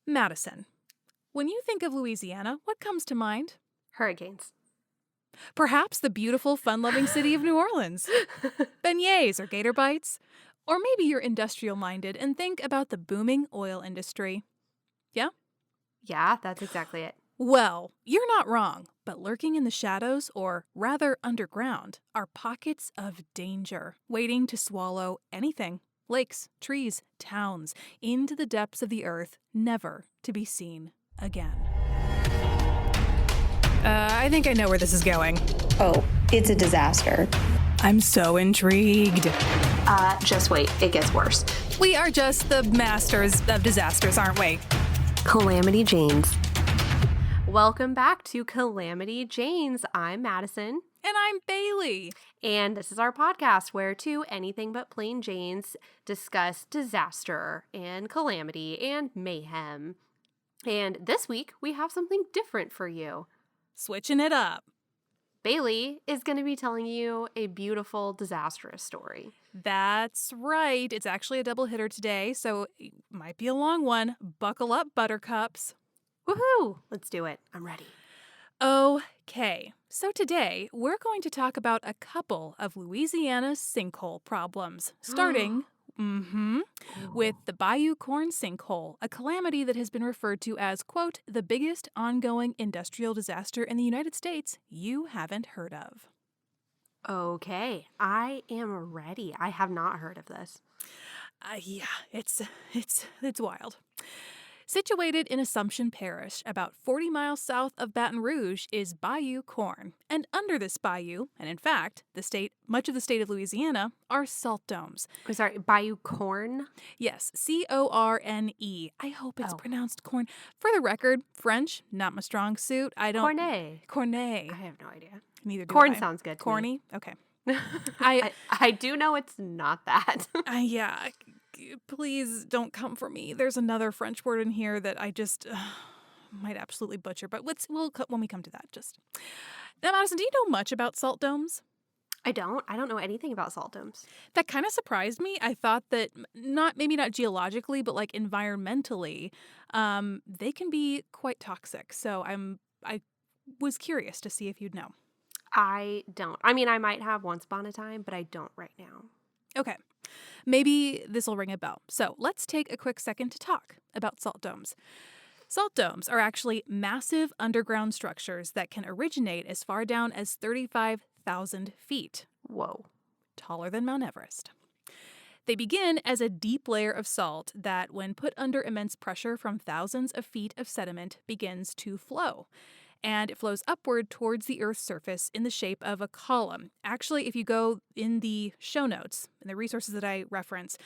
Madison. When you think of Louisiana, what comes to mind? Hurricanes. Perhaps the beautiful, fun-loving city of New Orleans. Beignets or gator bites. Or maybe you're industrial-minded and think about the booming oil industry. Yeah? Yeah, that's exactly it. Well, you're not wrong, but lurking in the shadows, or rather underground, are pockets of danger, waiting to swallow anything. Lakes, trees, towns, into the depths of the earth, never to be seen again. I think I know where this is going. Oh, it's a disaster. I'm so intrigued. Just wait, it gets worse. We are just the masters of disasters, aren't we? Calamity Janes. Welcome back to Calamity Janes. I'm Madison. And I'm Bailey. And this is our podcast where two anything but plain Janes discuss disaster and calamity and mayhem. And this week we have something different for you. Switching it up. Bailey is going to be telling you a beautiful, disastrous story. That's right. It's actually a double hitter today, so it might be a long one. Buckle up, buttercups. Woohoo! Let's do it. I'm ready. Okay, so today we're going to talk about a couple of Louisiana's sinkhole problems, starting with the Bayou Corn sinkhole, a calamity that has been referred to as, quote, the biggest ongoing industrial disaster in the United States you haven't heard of. Okay, I am ready. I have not heard of this. Yeah, it's wild. Situated in Assumption Parish, about 40 miles south of Baton Rouge, is Bayou Corn. And under this bayou, and in fact, much of the state of Louisiana, are salt domes. I'm sorry, Bayou Corn? Yes, C-O-R-N-E. I hope it's pronounced corn. For the record, French, not my strong suit. Cornet. Cornet. I have no idea. Neither do Corn I. sounds good to Corny? me. Okay. I do know it's not that. Yeah. Please don't come for me. There's another French word in here that I just might absolutely butcher, but when we come to that. Now, Madison, do you know much about salt domes? I don't know anything about salt domes. That kind of surprised me. I thought that maybe not geologically, but like environmentally, they can be quite toxic. So I was curious to see if you'd know. I don't. I mean, I might have once upon a time, but I don't right now. Okay. Maybe this will ring a bell. So let's take a quick second to talk about salt domes. Salt domes are actually massive underground structures that can originate as far down as 35,000 feet. Whoa. Taller than Mount Everest. They begin as a deep layer of salt that, when put under immense pressure from thousands of feet of sediment, begins to flow. And it flows upward towards the Earth's surface in the shape of a column. Actually, if you go in the show notes, in the resources that I reference,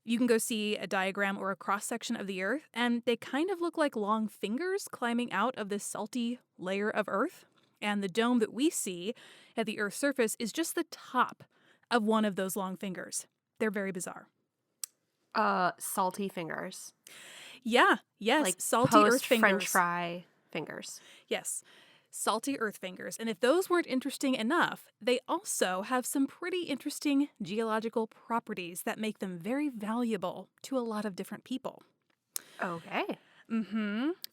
you can go see a diagram or a cross-section of the Earth, and they kind of look like long fingers climbing out of this salty layer of Earth. And the dome that we see at the Earth's surface is just the top of one of those long fingers. They're very bizarre. Salty fingers. Yeah, yes, like salty Earth fingers. French fry fingers. Yes, salty Earth fingers. And if those weren't interesting enough, they also have some pretty interesting geological properties that make them very valuable to a lot of different people. Okay.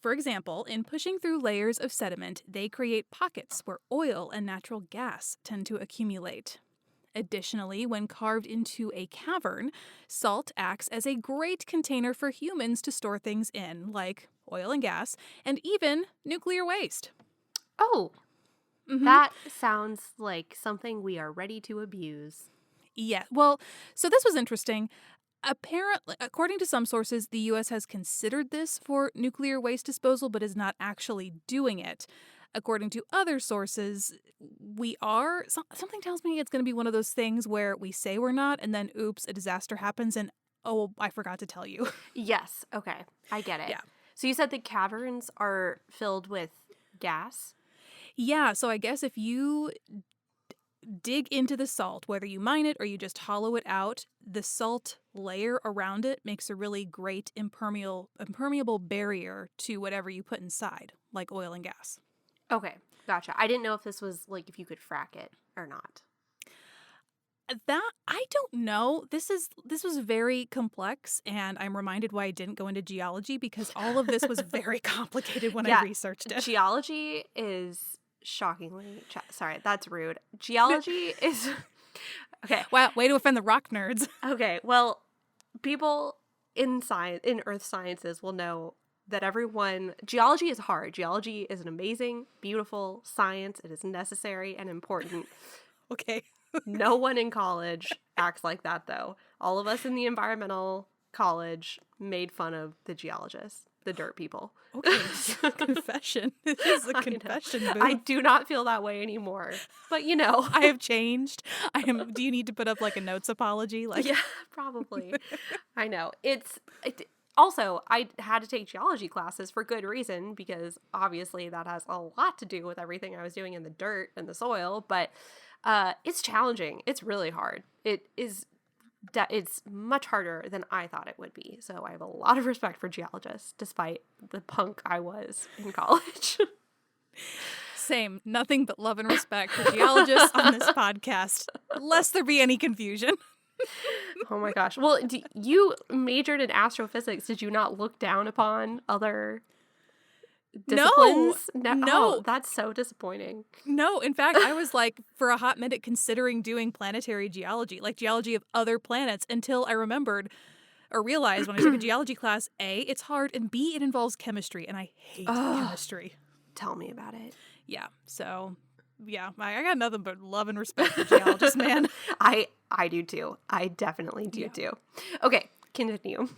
For example, in pushing through layers of sediment, they create pockets where oil and natural gas tend to accumulate. Additionally, when carved into a cavern, salt acts as a great container for humans to store things in, like oil and gas, and even nuclear waste. Oh, that sounds like something we are ready to abuse. Yeah, well, so this was interesting. Apparently, according to some sources, the U.S. has considered this for nuclear waste disposal, but is not actually doing it. According to other sources, we are. Something tells me it's going to be one of those things where we say we're not, and then, oops, a disaster happens, and, oh, I forgot to tell you. Yes, okay, I get it. Yeah. So you said the caverns are filled with gas? Yeah, so I guess if you dig into the salt, whether you mine it or you just hollow it out, the salt layer around it makes a really great impermeable barrier to whatever you put inside, like oil and gas. Okay, gotcha. I didn't know if this was like if you could frack it or not. That I don't know. This was very complex, and I'm reminded why I didn't go into geology because all of this was very complicated when I researched it. Geology is shockingly sorry, that's rude. Geology is okay. Wow, way to offend the rock nerds. Okay, well, people in earth sciences will know that geology is hard. Geology is an amazing, beautiful science. It is necessary and important. Okay. No one in college acts like that, though. All of us in the environmental college made fun of the geologists, the dirt people. Okay, confession. This is a confession booth. I do not feel that way anymore, but I have changed. Do you need to put up like a notes apology? Like, yeah, probably. I know. Also, I had to take geology classes for good reason because obviously that has a lot to do with everything I was doing in the dirt and the soil, but it's challenging. It's really hard. It's much harder than I thought it would be. So I have a lot of respect for geologists, despite the punk I was in college. Same. Nothing but love and respect for geologists on this podcast, lest there be any confusion. Oh my gosh. Well, you majored in astrophysics. Did you not look down upon other disciplines? No. Oh, that's so disappointing. No, in fact, I was like, for a hot minute, considering doing planetary geology, like geology of other planets, until I remembered or realized when I took a geology class, A, it's hard, and B, it involves chemistry, and I hate chemistry. Tell me about it. Yeah, so... yeah, I got nothing but love and respect for geologists, man. I do too. I definitely do too. Okay, continue.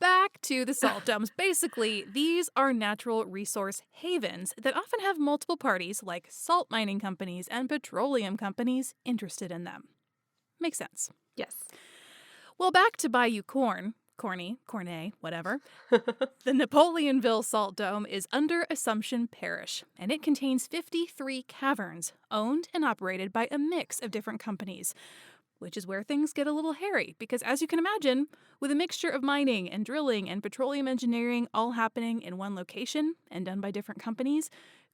Back to the salt domes. Basically, these are natural resource havens that often have multiple parties like salt mining companies and petroleum companies interested in them. Makes sense. Yes. Well, back to Bayou Cornet, whatever. The Napoleonville Salt Dome is under Assumption Parish, and it contains 53 caverns, owned and operated by a mix of different companies, which is where things get a little hairy, because as you can imagine, with a mixture of mining and drilling and petroleum engineering all happening in one location and done by different companies,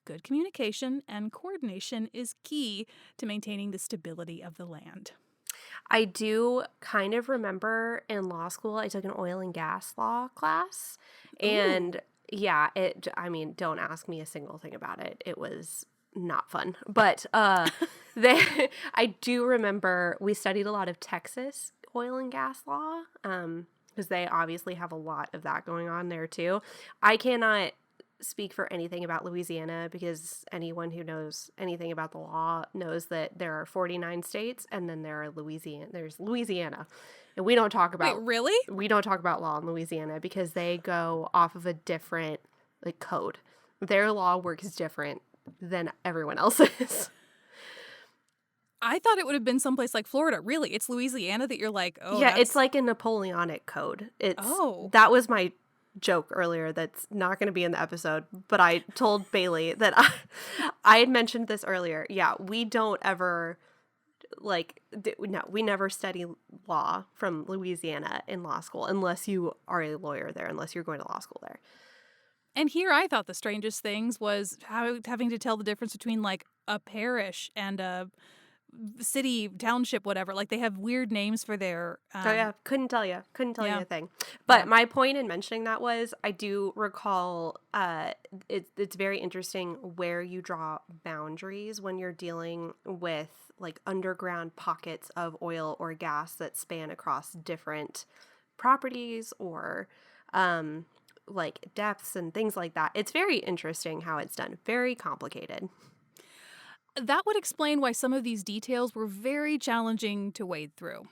good communication and coordination is key to maintaining the stability of the land. I do kind of remember in law school, I took an oil and gas law class. And yeah, don't ask me a single thing about it. It was not fun. But I do remember we studied a lot of Texas oil and gas law because they obviously have a lot of that going on there too. I cannot speak for anything about Louisiana because anyone who knows anything about the law knows that there are 49 states and then there's Louisiana. And we don't talk about... Wait, really? We don't talk about law in Louisiana because they go off of a different code. Their law works different than everyone else's. I thought it would have been someplace like Florida. Really? It's Louisiana that you're like, oh, yeah, it's like a Napoleonic code. That was my joke earlier that's not going to be in the episode, but I told Bailey that I had mentioned this earlier. Yeah, we don't ever we never study law from Louisiana in law school unless you are a lawyer there, unless you're going to law school there. And here I thought the strangest things was having to tell the difference between like a parish and a city, township, whatever. Like they have weird names for their couldn't tell you a thing. But my point in mentioning that was I do recall it's very interesting where you draw boundaries when you're dealing with like underground pockets of oil or gas that span across different properties or like depths and things like that. It's very interesting how it's done. Very complicated. That would explain why some of these details were very challenging to wade through.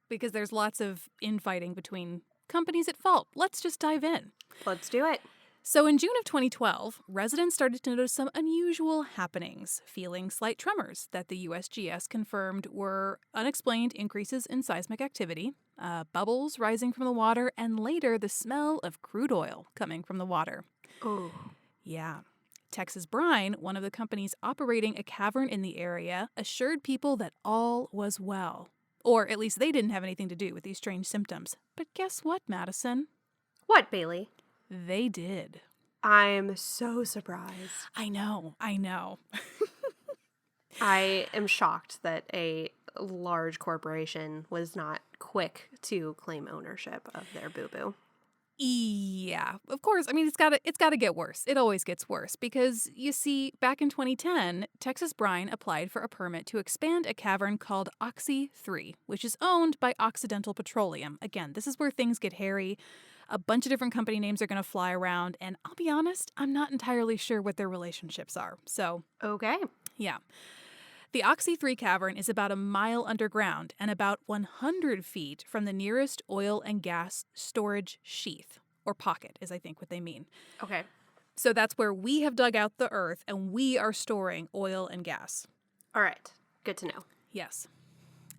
Because there's lots of infighting between companies at fault. Let's just dive in. Let's do it. So in June of 2012, residents started to notice some unusual happenings, feeling slight tremors that the USGS confirmed were unexplained increases in seismic activity, bubbles rising from the water, and later the smell of crude oil coming from the water. Oh. Yeah. Texas Brine, one of the companies operating a cavern in the area, assured people that all was well. Or at least they didn't have anything to do with these strange symptoms. But guess what, Madison? What, Bailey? They did. I'm so surprised. I know. I am shocked that a large corporation was not quick to claim ownership of their boo-boo. Yeah, of course. I mean, it's got to get worse. It always gets worse because you see, back in 2010, Texas Brine applied for a permit to expand a cavern called Oxy 3, which is owned by Occidental Petroleum. Again, this is where things get hairy. A bunch of different company names are going to fly around, and I'll be honest, I'm not entirely sure what their relationships are. So, Okay. yeah. The Oxy 3 cavern is about a mile underground and about 100 feet from the nearest oil and gas storage sheath, or pocket is I think what they mean. Okay. So that's where we have dug out the earth and we are storing oil and gas. All right. Good to know. Yes.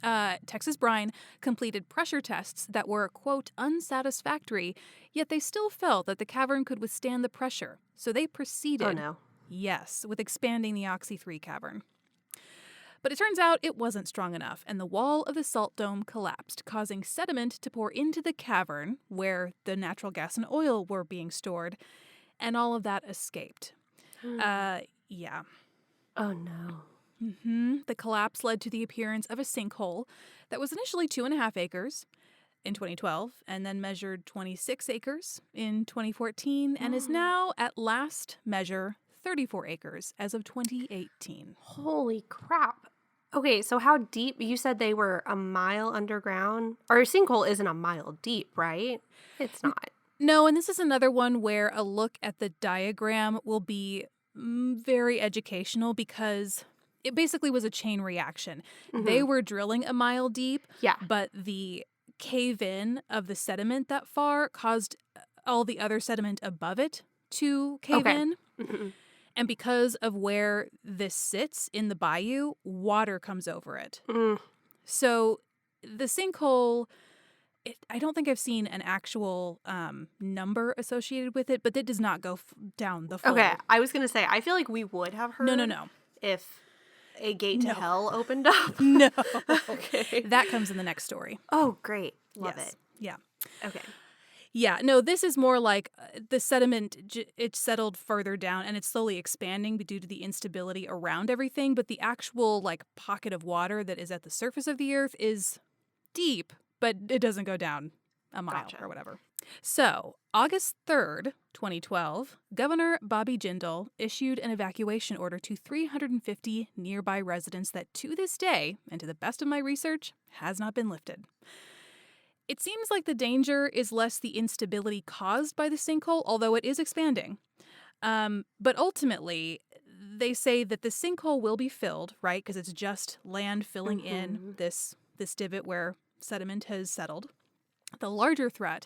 Texas Brine completed pressure tests that were, quote, unsatisfactory, yet they still felt that the cavern could withstand the pressure. So they proceeded, Oh, no. yes, with expanding the Oxy 3 cavern. But it turns out it wasn't strong enough, and the wall of the salt dome collapsed, causing sediment to pour into the cavern where the natural gas and oil were being stored, and all of that escaped. Yeah. Oh, no. The collapse led to the appearance of a sinkhole that was initially 2.5 acres in 2012, and then measured 26 acres in 2014, and is now, at last measure, 34 acres as of 2018. Holy crap. Okay, so how deep? You said they were a mile underground? Or a sinkhole isn't a mile deep, right? It's not. No, and this is another one where a look at the diagram will be very educational because it basically was a chain reaction. They were drilling a mile deep, Yeah. but the cave-in of the sediment that far caused all the other sediment above it to cave in. And because of where this sits in the bayou, water comes over it. So the sinkhole, I don't think I've seen an actual number associated with it, but it does not go down the full. Okay, I was going to say, I feel like we would have heard No. if a gate to hell opened up. No. Okay. That comes in the next story. Oh, great. Love Yes. it. Yeah. Okay. Yeah, no, this is more like the sediment, it settled further down and it's slowly expanding due to the instability around everything. But the actual like pocket of water that is at the surface of the earth is deep, but it doesn't go down a mile or whatever. So August 3rd, 2012, Governor Bobby Jindal issued an evacuation order to 350 nearby residents that to this day, and to the best of my research, has not been lifted. It seems like the danger is less the instability caused by the sinkhole, although it is expanding. But ultimately, they say that the sinkhole will be filled, right? Because it's just land filling in this divot where sediment has settled. The larger threat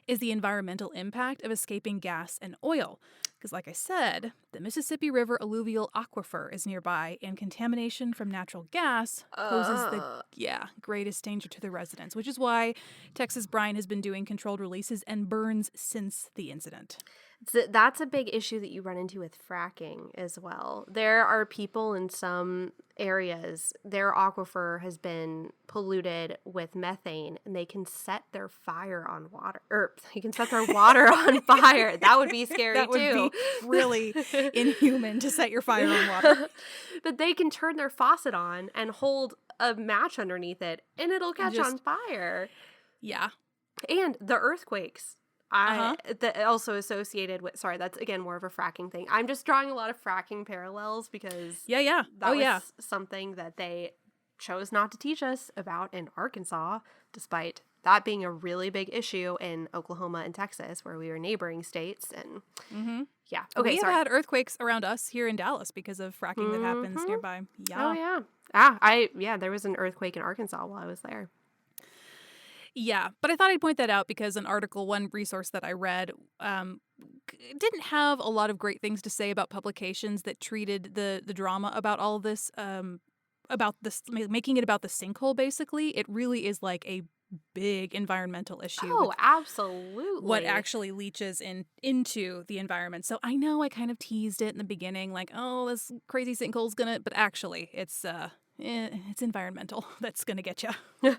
is the environmental impact of escaping gas and oil. Because like I said, the Mississippi River alluvial aquifer is nearby, and contamination from natural gas poses the greatest danger to the residents, which is why Texas Brine has been doing controlled releases and burns since the incident. That's a big issue that you run into with fracking as well. There are people in some areas, their aquifer has been polluted with methane, and they can set their fire on water, or they can set their water on fire. That would be scary That too. would be really inhuman to set your fire on water. But they can turn their faucet on and hold a match underneath it, and it'll catch on fire. Yeah. And the earthquakes. That also associated with, sorry, that's again more of a fracking thing. I'm just drawing a lot of fracking parallels because that was something that they chose not to teach us about in Arkansas, despite that being a really big issue in Oklahoma and Texas, where we were neighboring states. And okay, we have had earthquakes around us here in Dallas because of fracking that happens nearby. Yeah. Oh yeah. There was an earthquake in Arkansas while I was there. Yeah, but I thought I'd point that out because one resource that I read didn't have a lot of great things to say about publications that treated the drama about all of this, about this, making it about the sinkhole, basically. It really is like a big environmental issue. Oh, absolutely. What actually leaches into the environment. So I know I kind of teased it in the beginning, like, oh, this crazy sinkhole's gonna, but actually it's environmental that's gonna get you.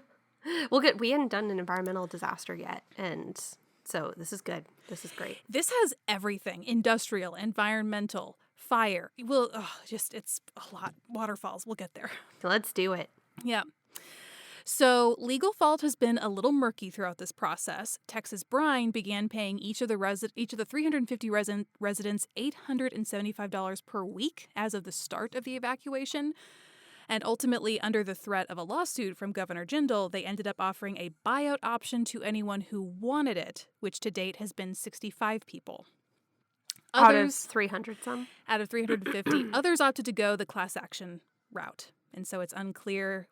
Well, good. We hadn't done an environmental disaster yet, and so this is good. This is great. This has everything: industrial, environmental, fire. Well, it's a lot. Waterfalls. We'll get there. Let's do it. Yeah. So legal fault has been a little murky throughout this process. Texas Brine began paying each of the 350 residents $875 per week as of the start of the evacuation. And ultimately, under the threat of a lawsuit from Governor Jindal, they ended up offering a buyout option to anyone who wanted it, which to date has been 65 people. Out of 300 some? Out of 350. Others opted to go the class action route. And so it's unclear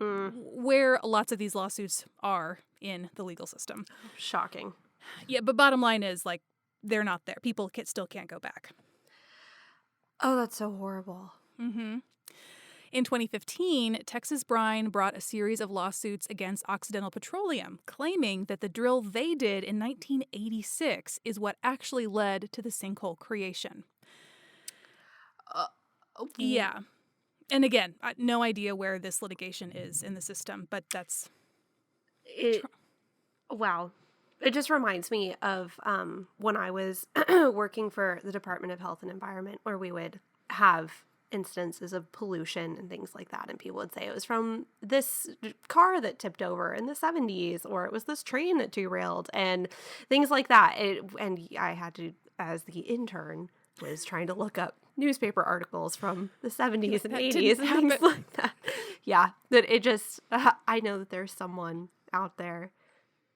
where lots of these lawsuits are in the legal system. Shocking. Yeah, but bottom line is, like, they're not there. People still can't go back. Oh, that's so horrible. Mm-hmm. In 2015, Texas Brine brought a series of lawsuits against Occidental Petroleum, claiming that the drill they did in 1986 is what actually led to the sinkhole creation. Yeah. And again, no idea where this litigation is in the system, but that's... Wow. It just reminds me of when I was working for the Department of Health and Environment, where we would have instances of pollution and things like that, and people would say it was from this car that tipped over in the 70s, or it was this train that derailed, and things like that. And I had to, as the intern, was trying to look up newspaper articles from the 70s and 80s and things like that. Yeah, that it just, I know that there's someone out there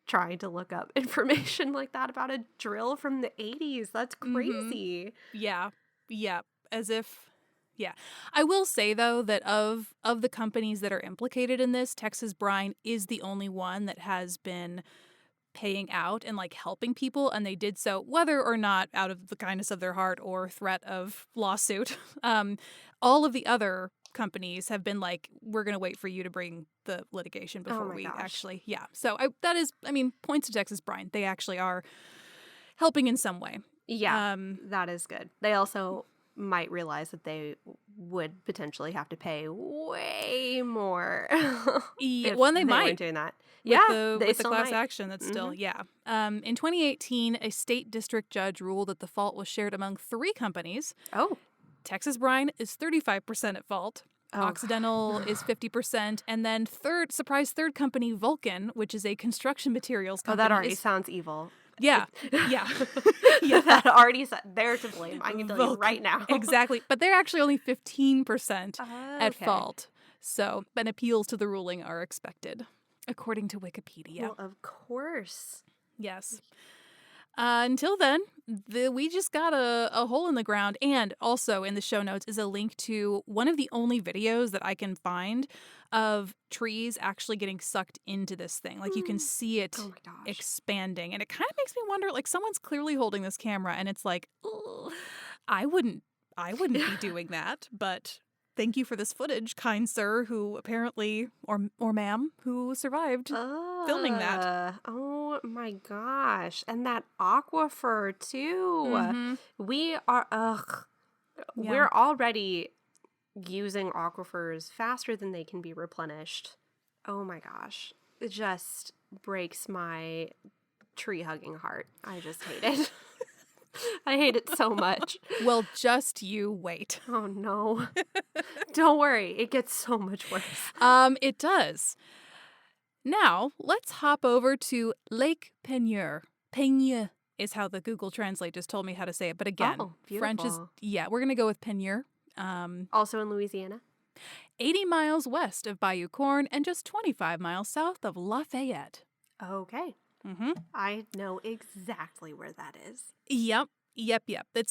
trying to look up information like that about a drill from the 80s. That's crazy. Mm-hmm. Yeah. As if... Yeah. I will say, though, that of the companies that are implicated in this, Texas Brine is the only one that has been paying out and, like, helping people, and they did so whether or not out of the kindness of their heart or threat of lawsuit. All of the other companies have been like, we're going to wait for you to bring the litigation before we actually... Yeah. So that is, points to Texas Brine. They actually are helping in some way. Yeah, that is good. They also might realize that they would potentially have to pay way more. When they might weren't doing that. With the class action, that's still, in 2018, a state district judge ruled that the fault was shared among 3 companies. Oh. Texas Brine is 35% at fault. Occidental is 50%, and then third company, Vulcan, which is a construction materials company. Oh, that already sounds evil. Yeah. That already said they're to blame. I can tell you right now. Exactly. But they're actually only 15% at fault. So, and appeals to the ruling are expected, according to Wikipedia. Well, of course. Yes. Until then, we just got a hole in the ground. And also in the show notes is a link to one of the only videos that I can find of trees actually getting sucked into this thing. Like, you can see it expanding. And it kind of makes me wonder, like, someone's clearly holding this camera and it's like, I wouldn't be doing that. But thank you for this footage, kind sir, who apparently, or ma'am, who survived filming that. Oh my gosh. And that aquifer too. Mm-hmm. We are, we're already using aquifers faster than they can be replenished. Oh my gosh. It just breaks my tree-hugging heart. I just hate it. I hate it so much. Well, just you wait. Oh no. Don't worry. It gets so much worse. It does. Now, let's hop over to Lake Peigneur. Peigneur is how the Google Translate just told me how to say it. But again, French is, we're going to go with Peigneur. Also in Louisiana. 80 miles west of Bayou Corne and just 25 miles south of Lafayette. Okay. Mm-hmm. I know exactly where that is. Yep.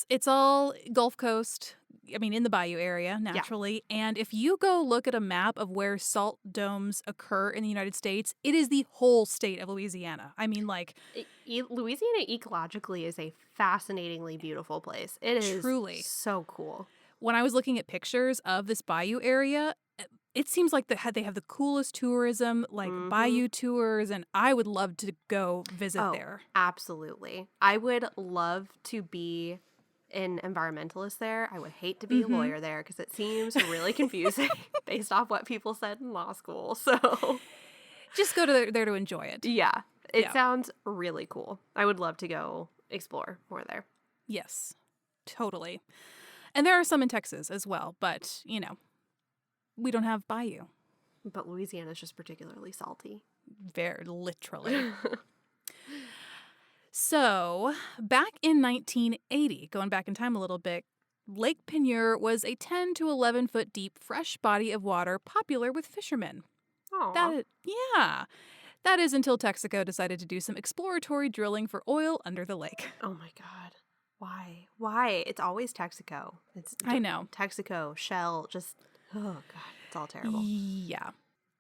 It's all Gulf Coast. In the Bayou area, naturally. Yeah. And if you go look at a map of where salt domes occur in the United States, it is the whole state of Louisiana. Louisiana ecologically is a fascinatingly beautiful place. It is truly so cool. When I was looking at pictures of this bayou area, it seems like they have the coolest tourism, like bayou tours, and I would love to go visit there. Absolutely. I would love to be an environmentalist there. I would hate to be a lawyer there because it seems really confusing based off what people said in law school. So just go there to enjoy it. Yeah. It sounds really cool. I would love to go explore more there. Yes, totally. And there are some in Texas as well, but, we don't have bayou. But Louisiana is just particularly salty. Very literally. So, back in 1980, going back in time a little bit, Lake Peigneur was a 10 to 11 foot deep fresh body of water popular with fishermen. Aww. That is until Texaco decided to do some exploratory drilling for oil under the lake. Oh my God. Why? It's always Texaco. I know. Texaco, Shell, just, oh God, it's all terrible. Yeah.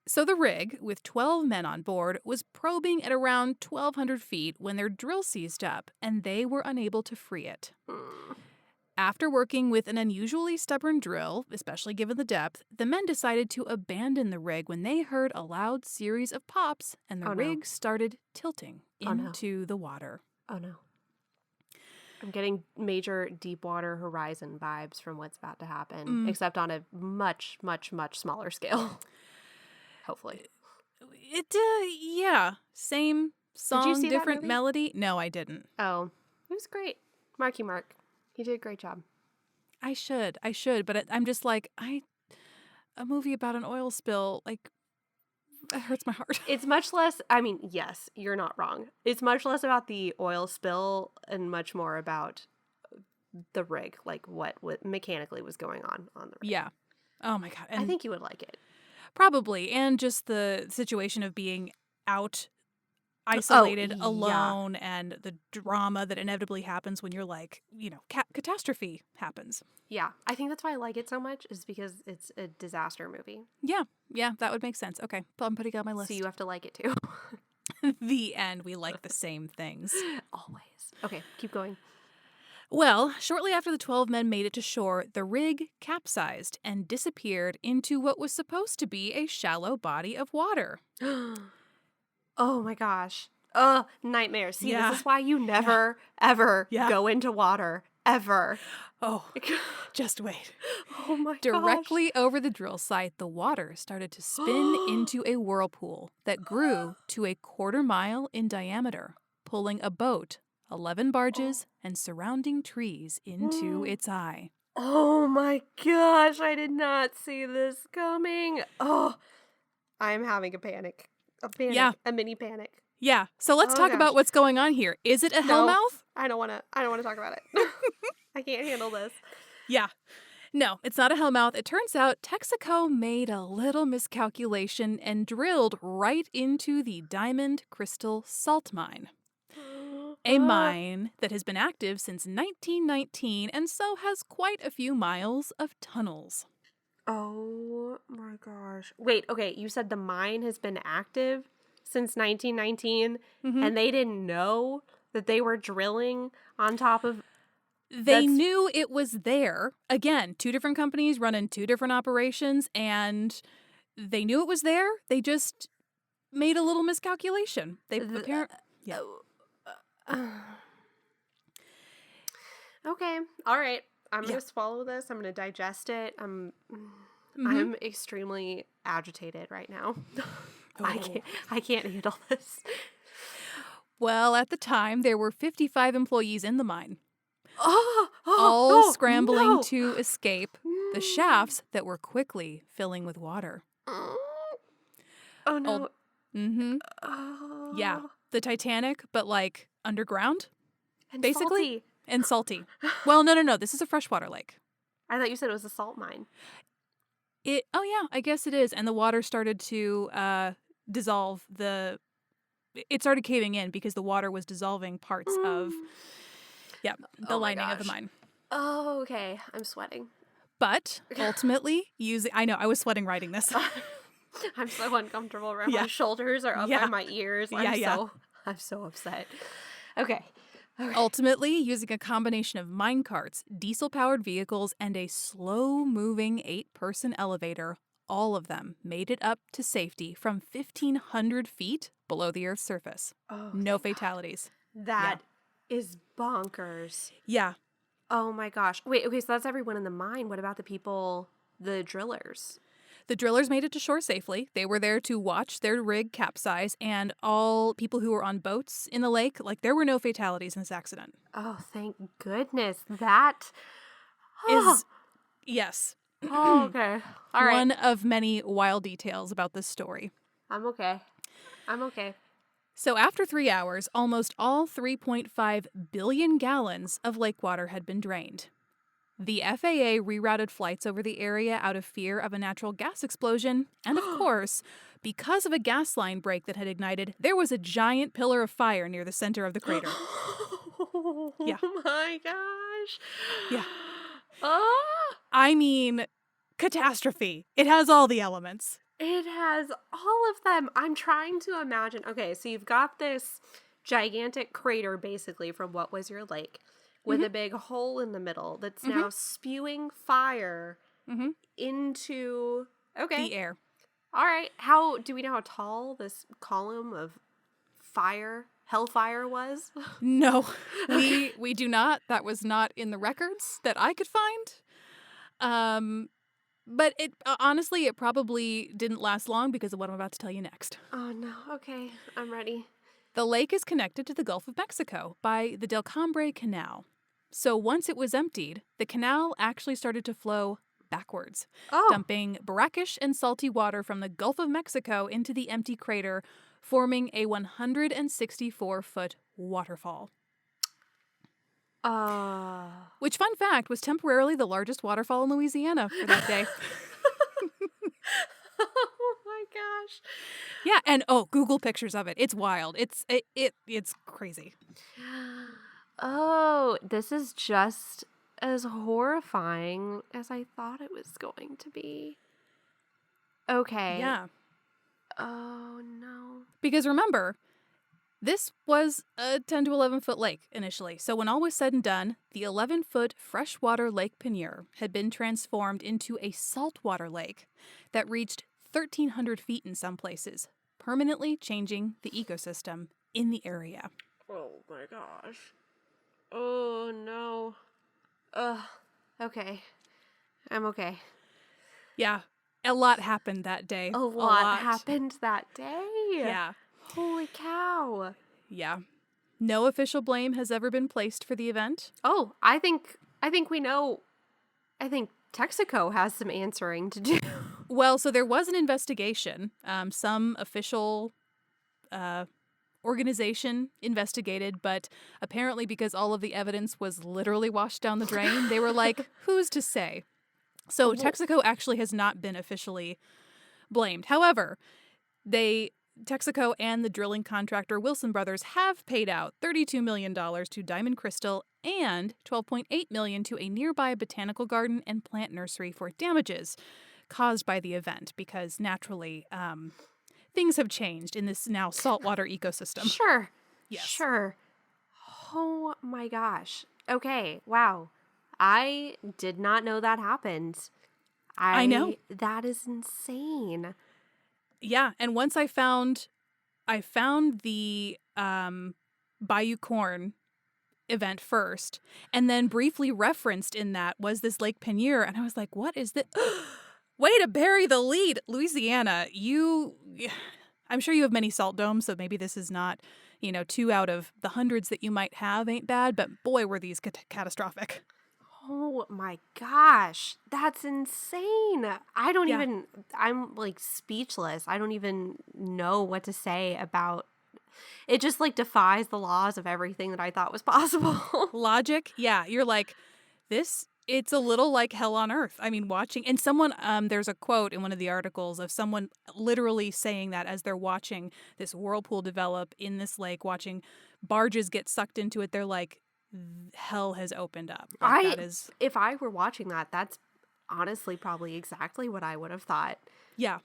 So the rig, with 12 men on board, was probing at around 1,200 feet when their drill seized up, and they were unable to free it. After working with an unusually stubborn drill, especially given the depth, the men decided to abandon the rig when they heard a loud series of pops and the rig started tilting into the water. Oh no. I'm getting major Deepwater Horizon vibes from what's about to happen, except on a much, much, much smaller scale. Hopefully. Yeah. Same song, Did you see that different movie? melody. No, I didn't. Oh, it was great. Marky Mark. He did a great job. I should, but I'm just like, a movie about an oil spill, like, that hurts my heart. It's much less, I mean, yes, you're not wrong. It's much less about the oil spill and much more about the rig, like what mechanically was going on the rig. Yeah. Oh my God. And I think you would like it. probably. And just the situation of being out, isolated, alone, and the drama that inevitably happens when you're like, catastrophe happens. Yeah, I think that's why I like it so much, is because it's a disaster movie. Yeah, that would make sense. Okay, I'm putting it on my list. So you have to like it too. The end. We like the same things. Always. Okay, keep going. Well, shortly after the 12 men made it to shore, the rig capsized and disappeared into what was supposed to be a shallow body of water. Oh my gosh. Nightmares. See, Yeah. this is why you never, ever go into water. Ever. Oh, just wait. Oh my gosh. Directly over the drill site, the water started to spin into a whirlpool that grew to a 1/4 mile in diameter, pulling a boat, 11 barges, and surrounding trees into its eye. Oh my gosh, I did not see this coming. Oh, I'm having a panic. Yeah. A mini panic. Yeah, so let's talk about what's going on here. Is it a hellmouth? I don't want to talk about it. I can't handle this. Yeah. No, it's not a hellmouth. It turns out Texaco made a little miscalculation and drilled right into the Diamond Crystal Salt Mine. A mine that has been active since 1919 and so has quite a few miles of tunnels. Oh my gosh. Wait, okay, you said the mine has been active since 1919 and they didn't know that they were drilling on top of... They knew it was there. Again, 2 different companies running 2 different operations, and they knew it was there. They just made a little miscalculation. They apparently... Yeah. Okay, all right. I'm going to swallow this. I'm going to digest it. I'm extremely agitated right now. I can't handle this. Well, at the time, there were 55 employees in the mine. All scrambling to escape the shafts that were quickly filling with water. Oh no. Yeah. The Titanic, but like underground, And basically. salty. And salty. Well, no. This is a freshwater lake. I thought you said it was a salt mine. Oh yeah, I guess it is. And the water started to dissolve it started caving in because the water was dissolving parts of the lining of the mine. Oh, okay. I'm sweating. But ultimately, I know, I was sweating writing this. I'm so uncomfortable around my shoulders are up by my ears. I'm so upset. Okay. Ultimately, using a combination of mine carts, diesel-powered vehicles, and a slow-moving 8-person elevator, all of them made it up to safety from 1,500 feet below the Earth's surface. Oh, no fatalities. That is bonkers. Yeah. Oh my gosh. Wait, okay, so that's everyone in the mine. What about the people, the drillers? The drillers made it to shore safely. They were there to watch their rig capsize, and all people who were on boats in the lake, there were no fatalities in this accident. Oh, thank goodness. That... is, yes, Oh, okay. All right. one of many wild details about this story. I'm okay. I'm okay. So after 3 hours, almost all 3.5 billion gallons of lake water had been drained. The FAA rerouted flights over the area out of fear of a natural gas explosion, and of course, because of a gas line break that had ignited, there was a giant pillar of fire near the center of the crater. Oh Yeah. my gosh. Yeah. Oh, I mean, catastrophe. It has all the elements. it has all of them. I'm trying to imagine. Okay, so you've got this gigantic crater basically from what was your lake with a big hole in the middle that's now spewing fire into The air. All right. How do we know how tall this column of fire, hellfire was? No, we do not. That was not in the records that I could find. But it honestly, it probably didn't last long because of what I'm about to tell you next. Oh no. Okay, I'm ready. The lake is connected to the Gulf of Mexico by the Del Cambre Canal. So once it was emptied, the canal actually started to flow backwards, dumping brackish and salty water from the Gulf of Mexico into the empty crater, forming a 164-foot waterfall. Which, fun fact, was temporarily the largest waterfall in Louisiana for that day. Oh my gosh. Yeah, and Google pictures of it. It's wild. It's crazy. Oh, this is just as horrifying as I thought it was going to be. Okay. Yeah. Oh no. Because remember, this was a 10 to 11 foot lake initially. So when all was said and done, the 11-foot freshwater Lake Panier had been transformed into a saltwater lake that reached 1,300 feet in some places, permanently changing the ecosystem in the area. Oh my gosh. Oh no. Okay. I'm okay. Yeah, a lot happened that day. A lot happened that day. Yeah. Holy cow. Yeah. No official blame has ever been placed for the event. Oh, I think we know. I think Texaco has some answering to do. Well, so there was an investigation. Some official organization investigated, but apparently because all of the evidence was literally washed down the drain, they were like, who's to say? So Texaco actually has not been officially blamed. However, Texaco and the drilling contractor Wilson Brothers have paid out $32 million to Diamond Crystal and $12.8 million to a nearby botanical garden and plant nursery for damages caused by the event, because naturally things have changed in this now saltwater ecosystem. Sure. Yes. Sure. Oh my gosh. Okay. Wow. I did not know that happened. I know. That is insane. Yeah, and once I found the Bayou Corn event first, and then briefly referenced in that was this Lake Panier, and I was like, what is this? Way to bury the lead, Louisiana. I'm sure you have many salt domes, so maybe this is not, 2 out of the hundreds that you might have ain't bad, but boy, were these catastrophic. Oh my gosh, that's insane. I'm like speechless. I don't even know what to say about it. Just like defies the laws of everything that I thought was possible. Logic, yeah, you're like, it's a little like hell on earth. I mean, watching, and someone, there's a quote in one of the articles of someone literally saying that as they're watching this whirlpool develop in this lake, watching barges get sucked into it, they're like, hell has opened up. If I were watching that, that's honestly probably exactly what I would have thought. Yeah.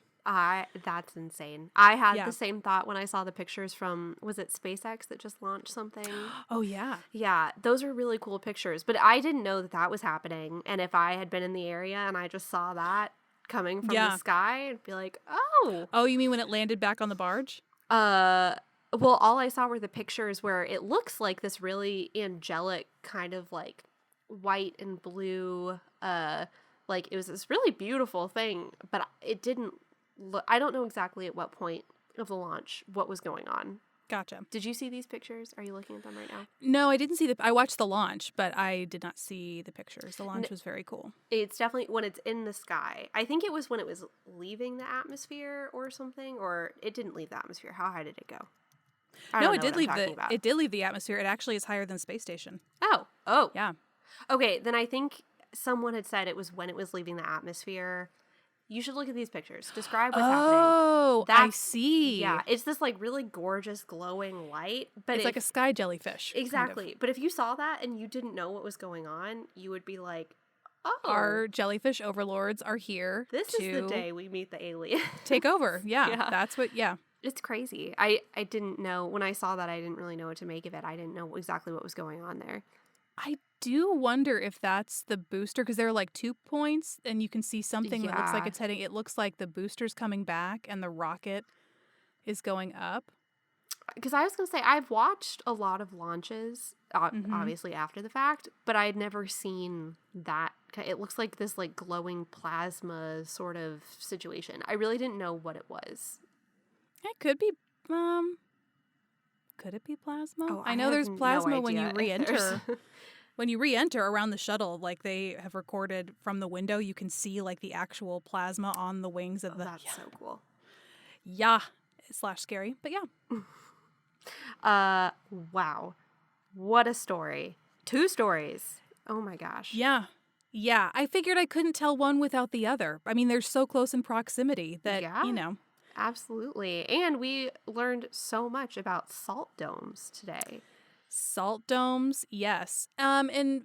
That's insane. I had the same thought when I saw the pictures from, was it SpaceX that just launched something? Oh, yeah. Yeah, those are really cool pictures, but I didn't know that was happening. And if I had been in the area and I just saw that coming from the sky, I'd be like, oh. Oh, you mean when it landed back on the barge? Well, all I saw were the pictures where it looks like this really angelic kind of like white and blue, like it was this really beautiful thing, but it didn't look, I don't know exactly at what point of the launch what was going on. Gotcha. Did you see these pictures? Are you looking at them right now? No, I didn't see I watched the launch, but I did not see the pictures. The launch was very cool. It's definitely when it's in the sky. I think it was when it was leaving the atmosphere or something, or it didn't leave the atmosphere. How high did it go? No, it did leave the atmosphere. It actually is higher than space station. Oh. Yeah. Okay, then I think someone had said it was when it was leaving the atmosphere. You should look at these pictures. Describe what's happening. Oh, I see. Yeah, it's this like really gorgeous glowing light, but it's like a sky jellyfish. Exactly. Kind of. But if you saw that and you didn't know what was going on, you would be like, "Oh, our jellyfish overlords are here. This is the day we meet the alien. Take over." Yeah, that's what. Yeah, it's crazy. I didn't know when I saw that. I didn't really know what to make of it. I didn't know exactly what was going on there. I do wonder if that's the booster, because there are like 2 points and you can see something that looks like it's heading. It looks like the booster's coming back and the rocket is going up. Because I was going to say, I've watched a lot of launches, obviously after the fact, but I'd never seen that. It looks like this like glowing plasma sort of situation. I really didn't know what it was. It could be, could it be plasma? Oh, I know there's plasma when you re-enter. When you re-enter around the shuttle, like they have recorded from the window, you can see like the actual plasma on the wings of the. That's so cool. Yeah, / scary, but yeah. Wow, what a story! 2 stories. Oh my gosh. Yeah. I figured I couldn't tell one without the other. I mean, they're so close in proximity that you know. Absolutely, and we learned so much about salt domes today. Salt domes, yes. And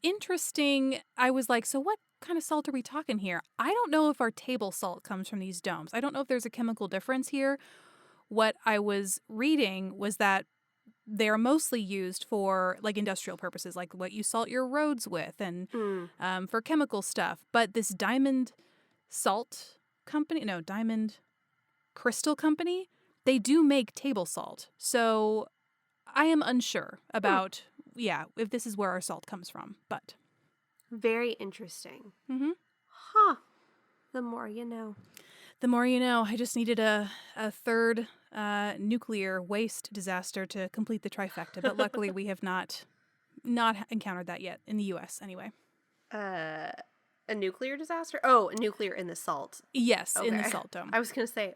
interesting, I was like, so what kind of salt are we talking here? I don't know if our table salt comes from these domes. I don't know if there's a chemical difference here. What I was reading was that they're mostly used for like industrial purposes, like what you salt your roads with and for chemical stuff. But this Diamond Crystal Company, they do make table salt. So I am unsure about, if this is where our salt comes from, but. Very interesting. Mm-hmm. Huh. The more you know. The more you know. I just needed a third nuclear waste disaster to complete the trifecta, but luckily we have not encountered that yet, in the U.S. anyway. A nuclear disaster? Oh, a nuclear in the salt. Yes, okay. In the salt dome. I was going to say,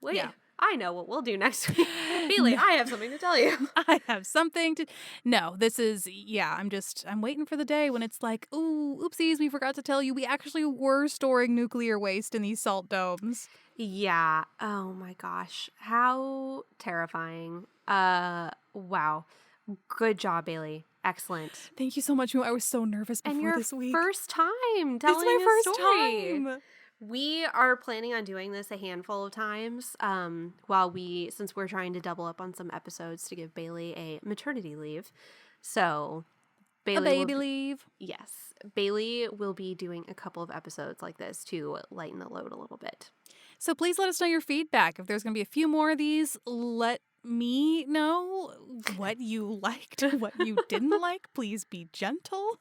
wait. Yeah. I know what we'll do next week. Bailey, I have something to tell you. I have something to... No, this is... Yeah, I'm waiting for the day when it's like, ooh, oopsies, we forgot to tell you we actually were storing nuclear waste in these salt domes. Yeah. Oh my gosh. How terrifying. Wow. Good job, Bailey. Excellent. Thank you so much. I was so nervous before this week. And your first time telling a story. Time. We are planning on doing this a handful of times since we're trying to double up on some episodes to give Bailey a maternity leave. So Bailey leave. Yes. Bailey will be doing a couple of episodes like this to lighten the load a little bit. So please let us know your feedback. If there's going to be a few more of these, let me know what you liked, what you didn't like. Please be gentle.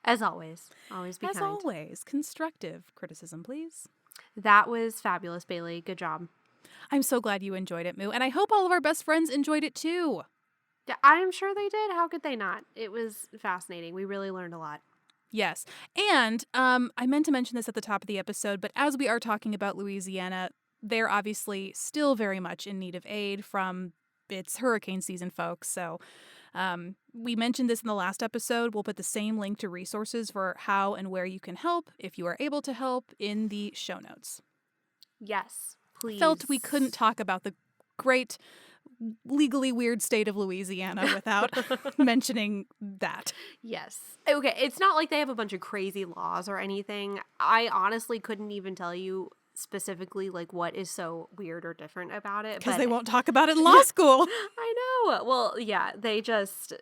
As always be kind. As always, constructive criticism, please. That was fabulous, Bailey. Good job. I'm so glad you enjoyed it, Moo. And I hope all of our best friends enjoyed it too. Yeah, I'm sure they did. How could they not? It was fascinating. We really learned a lot. Yes. And I meant to mention this at the top of the episode, but as we are talking about Louisiana, they're obviously still very much in need of aid from its hurricane season, folks. So we mentioned this in the last episode. We'll put the same link to resources for how and where you can help, if you are able to help, in the show notes. Yes, please. Felt we couldn't talk about the great, legally weird state of Louisiana without mentioning that. Yes. Okay, it's not like they have a bunch of crazy laws or anything. I honestly couldn't even tell you specifically like what is so weird or different about it, because they won't talk about it in law school. I know. Well, yeah, they just,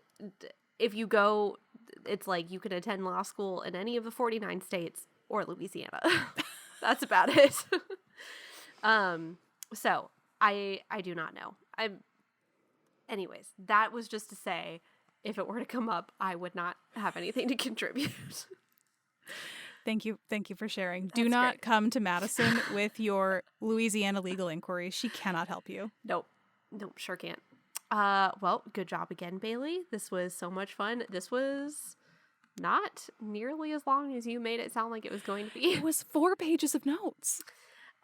if you go, it's like you can attend law school in any of the 49 states or Louisiana. That's about it. So I do not know. Anyways, that was just to say, if it were to come up, I would not have anything to contribute. Thank you for sharing. Do not come to Madison with your Louisiana legal inquiry. She cannot help you. Nope. Nope, sure can't. Well, good job again, Bailey. This was so much fun. This was not nearly as long as you made it sound like it was going to be. It was 4 pages of notes.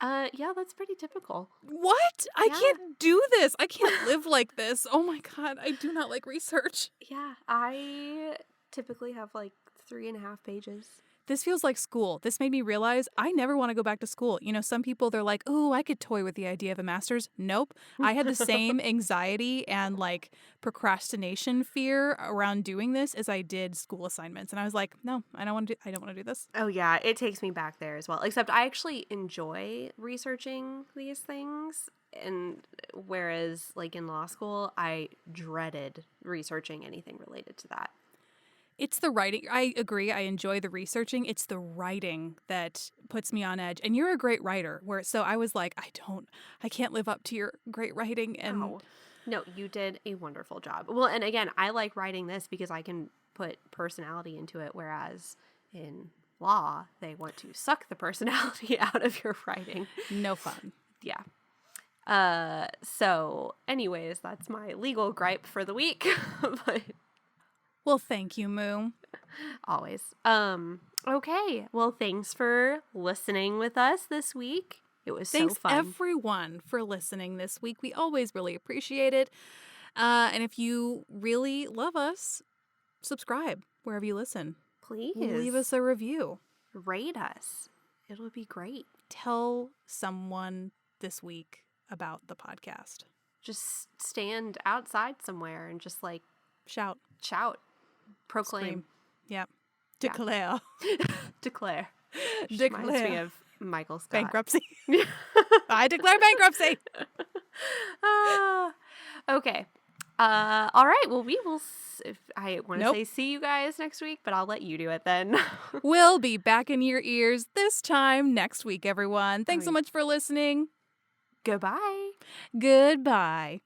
Yeah, that's pretty typical. What? I Yeah. can't do this. I can't live like this. Oh my God. I do not like research. Yeah, I typically have like 3.5 pages. This feels like school. This made me realize I never want to go back to school. You know, some people, they're like, oh, I could toy with the idea of a master's. Nope. I had the same anxiety and like procrastination fear around doing this as I did school assignments. And I was like, no, I don't want to do this. Oh yeah, it takes me back there as well. Except I actually enjoy researching these things. And whereas like in law school, I dreaded researching anything related to that. It's the writing. I agree. I enjoy the researching. It's the writing that puts me on edge. And you're a great writer. So I was like, I can't live up to your great writing. And No, you did a wonderful job. Well, and again, I like writing this because I can put personality into it. Whereas in law, they want to suck the personality out of your writing. No fun. Yeah. So anyways, that's my legal gripe for the week. But Well, thank you, Moo. always. Okay. Well, thanks for listening with us this week. It was Thanks so fun. everyone for listening this week. We always really appreciate it. And if you really love us, subscribe wherever you listen. Please Leave us a review. rate us. It'll be great. Tell someone this week about the podcast. Just stand outside somewhere and just like Shout. proclaim, Scream. Yep. Yeah. Declare. declare. Which Declare. reminds me of Michael Scott. Bankruptcy. I declare bankruptcy. Okay. All right. Well, we will. I want to Nope. say see you guys next week, but I'll let you do it then. We'll be back in your ears this time next week, everyone. Thanks so much for listening. Goodbye. Goodbye.